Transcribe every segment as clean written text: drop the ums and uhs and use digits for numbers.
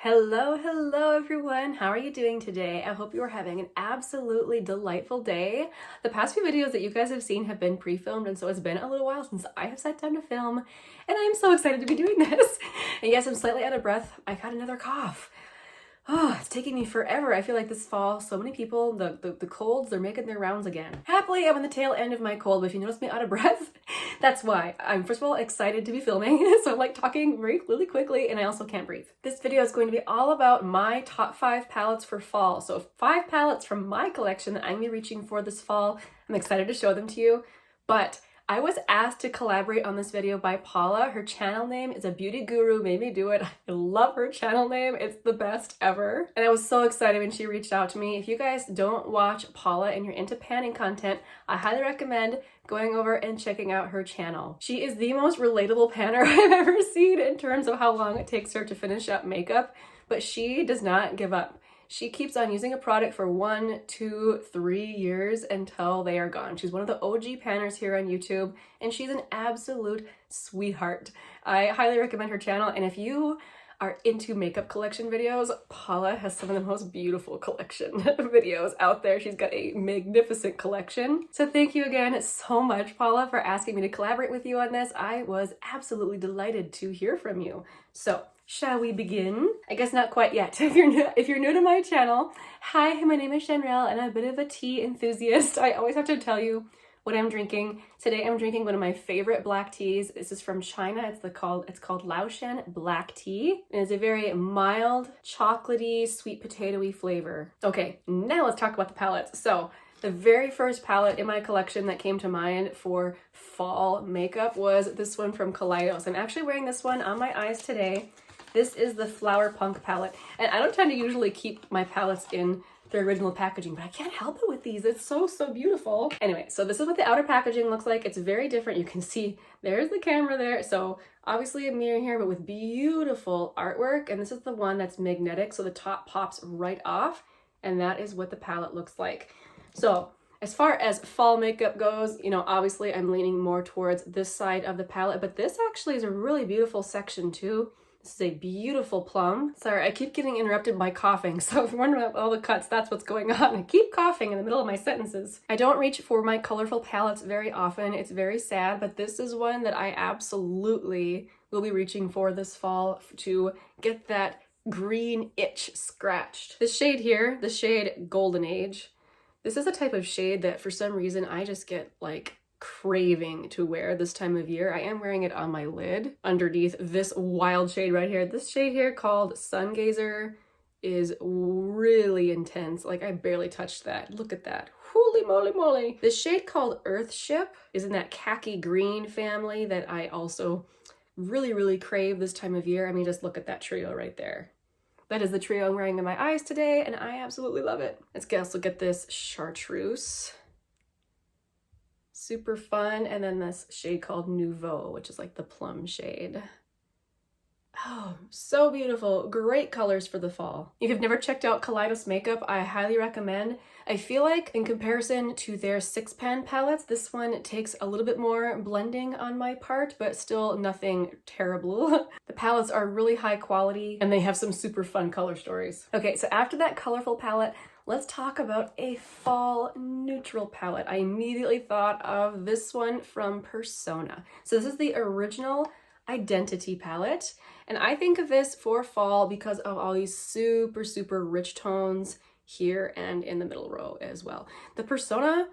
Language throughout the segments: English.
Hello everyone. How are you doing today? I hope you are having an absolutely delightful day. The past few videos that you guys have seen have been pre-filmed, and so it's been a little while since I have sat down to film, and I'm so excited to be doing this. And yes, I'm slightly out of breath. I got another cough. Oh, it's taking me forever. I feel like this fall, so many people, the colds, they're making their rounds again. Happily, I'm on the tail end of my cold, but if you notice me out of breath, that's why. I'm first of all excited to be filming, so I'm like talking really quickly, and I also can't breathe. This video is going to be all about my top 5 palettes for fall. So 5 palettes from my collection that I'm gonna be reaching for this fall. I'm excited to show them to you, but I was asked to collaborate on this video by Paula. Her channel name is A Beauty Guru Made Me Do It. I love her channel name. It's the best ever. And I was so excited when she reached out to me. If you guys don't watch Paula and you're into panning content, I highly recommend going over and checking out her channel. She is the most relatable panner I've ever seen in terms of how long it takes her to finish up makeup, but she does not give up. She keeps on using a product for 1, 2, 3 years until they are gone. She's one of the OG panners here on YouTube, and she's an absolute sweetheart. I highly recommend her channel, and if you are into makeup collection videos, Paula has some of the most beautiful collection videos out there. She's got a magnificent collection. So thank you again so much, Paula, for asking me to collaborate with you on this. I was absolutely delighted to hear from you. So shall we begin? I guess not quite yet. If you're new to my channel, hi, my name is Naturel, and I'm a bit of a tea enthusiast. I always have to tell you what I'm drinking. Today I'm drinking one of my favorite black teas. This is from China. It's called Laoshan Black Tea. It is a very mild, chocolatey, sweet potatoey flavor. Okay, now let's talk about the palettes. So the very first palette in my collection that came to mind for fall makeup was this one from Kaleidos. I'm actually wearing this one on my eyes today. This is the Flower Punk palette, and I don't tend to usually keep my palettes in their original packaging, but I can't help it with these. It's so beautiful. Anyway, so this is what the outer packaging looks like. It's very different. You can see there's the camera there. So obviously a mirror here, but with beautiful artwork. And this is the one that's magnetic, so the top pops right off, and that is what the palette looks like. So as far as fall makeup goes, you know, obviously I'm leaning more towards this side of the palette, but this actually is a really beautiful section too. This is a beautiful plum. Sorry, I keep getting interrupted by coughing, so if you're wondering about all the cuts, that's what's going on. I keep coughing in the middle of my sentences. I don't reach for my colorful palettes very often. It's very sad, but this is one that I absolutely will be reaching for this fall to get that green itch scratched. This shade here, the shade Golden Age, this is a type of shade that for some reason I just get like craving to wear this time of year. I am wearing it on my lid underneath this wild shade right here. This shade here called Sun Gazer is really intense. Like I barely touched that. Look at that. Holy moly. This shade called Earthship is in that khaki green family that I also really crave this time of year. I mean, just look at that trio right there. That is the trio I'm wearing in my eyes today, and I absolutely love it. Let's also get this Chartreuse. Super fun. And then this shade called Nouveau, which is like the plum shade. Oh, so beautiful. Great colors for the fall. If you've never checked out Kaleidos makeup, I highly recommend. I feel like in comparison to their 6-pan palettes, this one takes a little bit more blending on my part, but still nothing terrible. The palettes are really high quality and they have some super fun color stories. Okay, so after that colorful palette, let's talk about a fall neutral palette. I immediately thought of this one from Persona. So this is the original Identity palette, and I think of this for fall because of all these super rich tones here and in the middle row as well. The Persona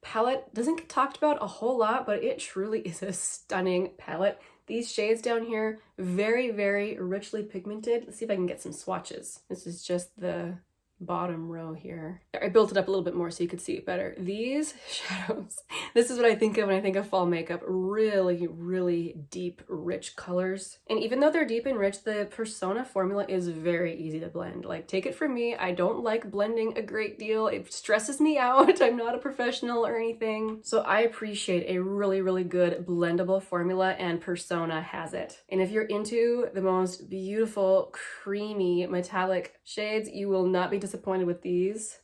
palette doesn't get talked about a whole lot, but it truly is a stunning palette. These shades down here, very richly pigmented. Let's see if I can get some swatches. This is just the bottom row here. I built it up a little bit more so you could see it better. These shadows, this is what I think of when I think of fall makeup. Really deep, rich colors. And even though they're deep and rich, the Persona formula is very easy to blend. Like, take it from me, I don't like blending a great deal. It stresses me out. I'm not a professional or anything. So I appreciate a really good blendable formula, and Persona has it. And if you're into the most beautiful, creamy, metallic shades, you will not be disappointed with these.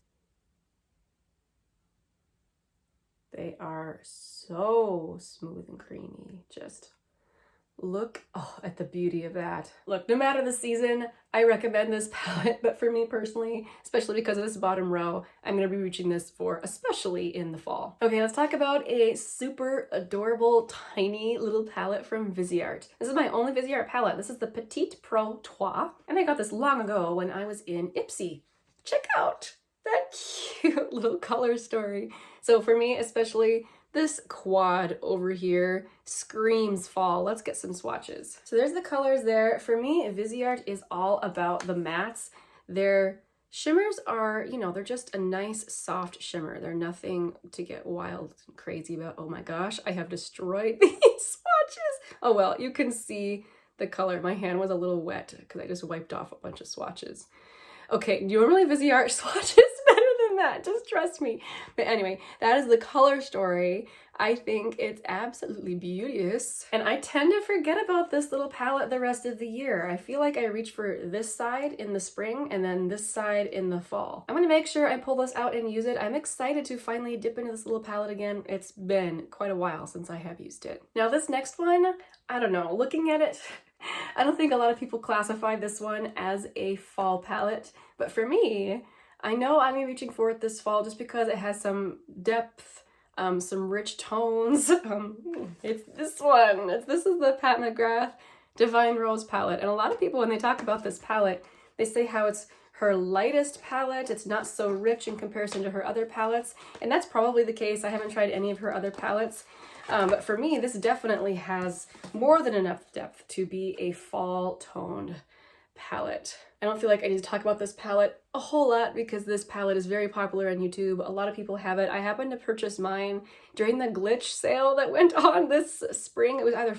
They are so smooth and creamy. Just Look at the beauty of that. Look, no matter the season, I recommend this palette, but for me personally, especially because of this bottom row, I'm gonna be reaching this for especially in the fall. Okay, let's talk about a super adorable, tiny little palette from Viseart. This is my only Viseart palette. This is the Petite Pro, and I got this long ago when I was in Ipsy. Check out that cute little color story. So for me, especially, this quad over here screams fall. Let's get some swatches. So there's the colors there. For me, Viseart is all about the mattes. Their shimmers are, you know, they're just a nice soft shimmer. They're nothing to get wild and crazy about. Oh my gosh, I have destroyed these swatches. Oh well, you can see the color. My hand was a little wet because I just wiped off a bunch of swatches. Okay, normally Viseart swatches better than that, just trust me. But anyway, that is the color story. I think it's absolutely beauteous. And I tend to forget about this little palette the rest of the year. I feel like I reach for this side in the spring and then this side in the fall. I'm gonna make sure I pull this out and use it. I'm excited to finally dip into this little palette again. It's been quite a while since I have used it. Now this next one, I don't know, looking at it, I don't think a lot of people classify this one as a fall palette, but for me, I know I'm gonna be reaching for it this fall just because it has some depth, some rich tones. It's this one. This is the Pat McGrath Divine Rose palette, and a lot of people, when they talk about this palette, they say how it's her lightest palette. It's not so rich in comparison to her other palettes, and that's probably the case. I haven't tried any of her other palettes. But for me, this definitely has more than enough depth to be a fall toned palette. I don't feel like I need to talk about this palette a whole lot because this palette is very popular on YouTube. A lot of people have it. I happened to purchase mine during the glitch sale that went on this spring. It was either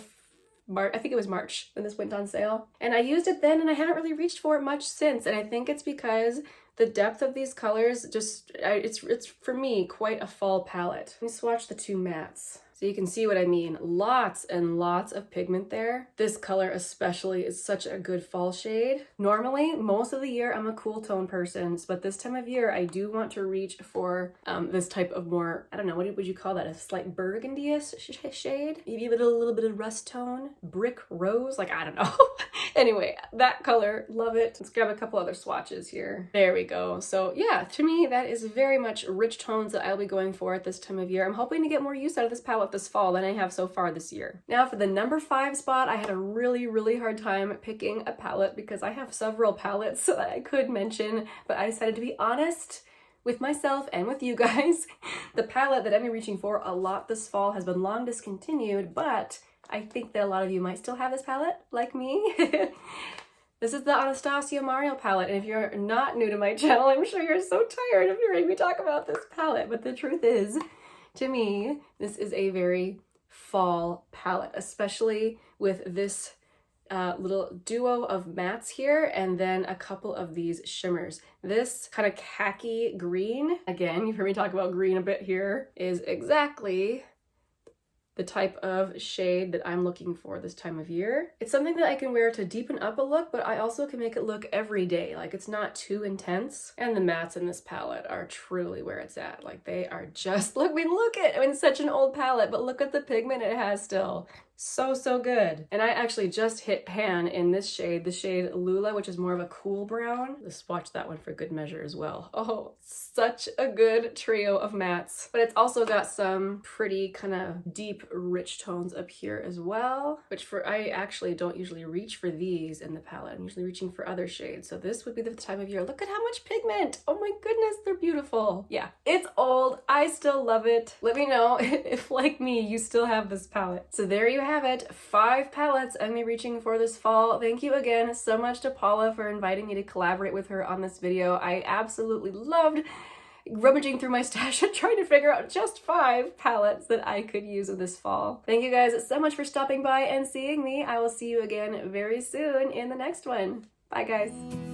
I think it was March when this went on sale. And I used it then and I haven't really reached for it much since. And I think it's because the depth of these colors just, it's for me quite a fall palette. Let me swatch the two mattes. So you can see what I mean. Lots and lots of pigment there. This color especially is such a good fall shade. Normally, most of the year, I'm a cool tone person, but this time of year, I do want to reach for this type of more, I don't know, what would you call that? A slight burgundy-ish shade? Maybe a little bit of rust tone? Brick rose? Like, I don't know. Anyway, that color, love it. Let's grab a couple other swatches here. There we go. So yeah, to me, that is very much rich tones that I'll be going for at this time of year. I'm hoping to get more use out of this palette this fall than I have so far this year. Now for the number 5 spot, I had a really hard time picking a palette because I have several palettes that I could mention, but I decided to be honest with myself and with you guys. The palette that I'm reaching for a lot this fall has been long discontinued, but I think that a lot of you might still have this palette, like me. This is the Anastasia Mario palette, and if you're not new to my channel, I'm sure you're so tired of hearing me talk about this palette, but the truth is, to me, this is a very fall palette, especially with this little duo of mattes here and then a couple of these shimmers. This kind of khaki green, again, you've heard me talk about green a bit here, is exactly the type of shade that I'm looking for this time of year. It's something that I can wear to deepen up a look, but I also can make it look every day. Like, it's not too intense. And the mattes in this palette are truly where it's at. Like, they are just, look, I mean, such an old palette, but look at the pigment it has still. So good. And I actually just hit pan in this shade, the shade Lula, which is more of a cool brown. Let's swatch that one for good measure as well. Oh, such a good trio of mattes. But it's also got some pretty kind of deep, rich tones up here as well, which I actually don't usually reach for these in the palette. I'm usually reaching for other shades. So this would be the time of year. Look at how much pigment. Oh my goodness, they're beautiful. Yeah, it's old. I still love it. Let me know if, like me, you still have this palette. So there you have it. 5 palettes I'm reaching for this fall. Thank you again so much to Paula for inviting me to collaborate with her on this video. I absolutely loved rummaging through my stash and trying to figure out just 5 palettes that I could use in this fall. Thank you guys so much for stopping by and seeing me. I will see you again very soon in the next one. Bye guys.